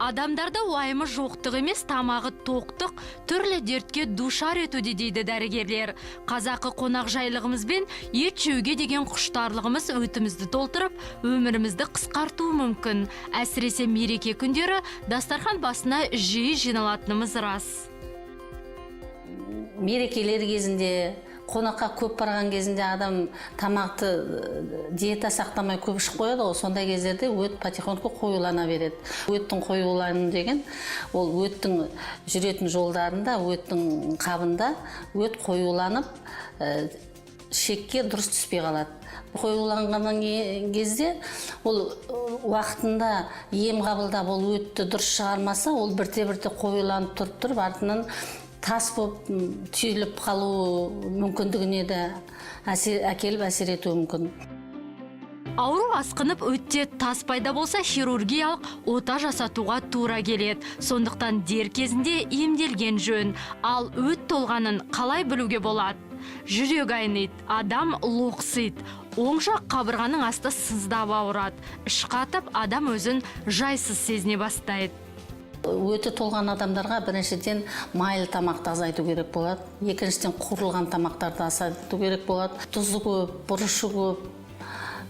Адамдарда уайымы жоқтық емес, тамағы тоқтық, түрлі дертке душар етуде дейді дәрігерлер. Қазақы қонақ жайлығымызбен ет жеуге деген құштарлығымыз өтімізді толтырып, өмірімізді қысқартуы мүмкін. Әсіресе мереке күндері дастархан басына жиі жиналатынымыз рас. Мерекелер кезінде, қонаққа көп барған кезінде адам тамақты диета сақтамай көп ішіп қояды ғой, сондай кездерде өт потихоньку қоюлана береді. Өттің қоюлану деген, ол өттің жүретін жолдарында, өттің қабында өт қоюланып, шекке дұрыс түспей қалады. Қоюланған кезде ол уақытында ем қабылдап ол өтті дұрыс шығармаса, ол бірте-бірте қоюланып тұрып, артынан тас болып түйіліп қалу мүмкіндігіне де әкеліп әсер етуі мүмкін. Ауру асқынып өтте тас пайда болса, хирургиялық ота жасатуға тура келеді. Сондықтан дер кезінде емделген жөн. Ал өт толғанын қалай білуге болады? Жүрек айниды, адам лоқсиды, оң жақ қабырғаның асты сыздап ауырады. Іш қатып, адам өзін жайсыз сезіне бастайды. Өті толған адамдарға біріншіден майлы тамақты азайту керек болады. Екіншіден қуырылған тамақтарды азайту керек болады. Тұзы көп, бұрышы көп,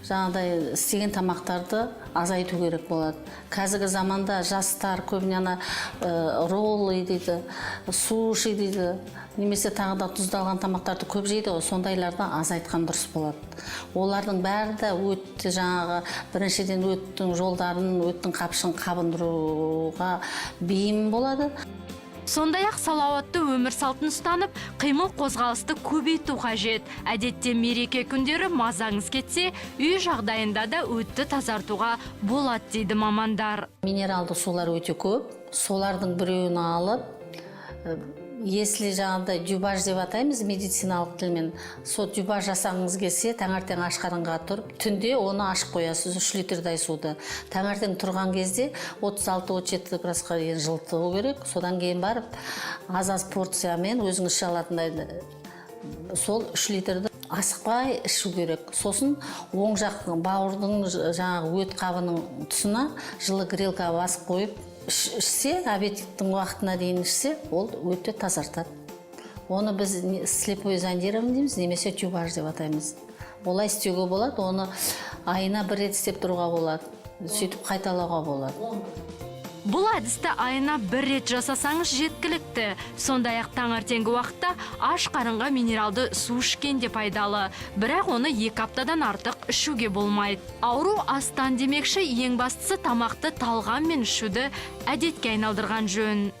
жаңағыдай істеген тамақтарды азайту керек болады. Қазіргі заманда жастар көбіне роллы дейді, суши дейді, немесе тағы да тұздалған тамақтарды көп жейді, сондайларды азайтқан дұрыс болады. Олардың бәрі де өтті жаңағы біріншіден өттің жолдарын, өттің қапшығын қабындыруға бейім болады. Сондай-ақ салауатты өмір салтын ұстанып, қимыл қозғалысты көбейту қажет. Әдетте мереке күндері мазаңыз кетсе, үй жағдайында да өтті тазартуға болады дейді мамандар. Минералды сулар өте көп, солардың біреуін алып, если жаңағыдай дюбаж деп атаймыз медициналық тілмен, сол дюбаж жасағыңыз келсе, таңертең аш қарынға тұрып, түнде оны ашып қоясыз 3 литрдай суды. Таңертең тұрған кезде 36-37 градусқа дейін жылыту керек. Содан кейін барып, аз-аз порциямен өзіңіз іше алатындай сол 3 литрді асықпай ішу керек. Сосын оң жақ бауырдың жаңағы өт қабының тұсына жылы грелка басып қойып, ішсе, обедтің уақытына дейін ішсе, ол өтті тазартады. Оны біз слепой зондирование дейміз, немесе тюбаж деп атаймыз. Олай істеуге болады, оны айына 1 рет істеп тұруға болады, сөйтіп қайталауға болады. Бұл әдісті айына 1 рет жасасаңыз жеткілікті. Сондай-ақ таңертеңгі уақытта аш қарынға минералды су ішкен де пайдалы. Бірақ оны 2 аптадан артық ішуге болмайды. Ауру астан демекші, ең бастысы тамақты талғаммен ішуді әдетке айналдырған жөн.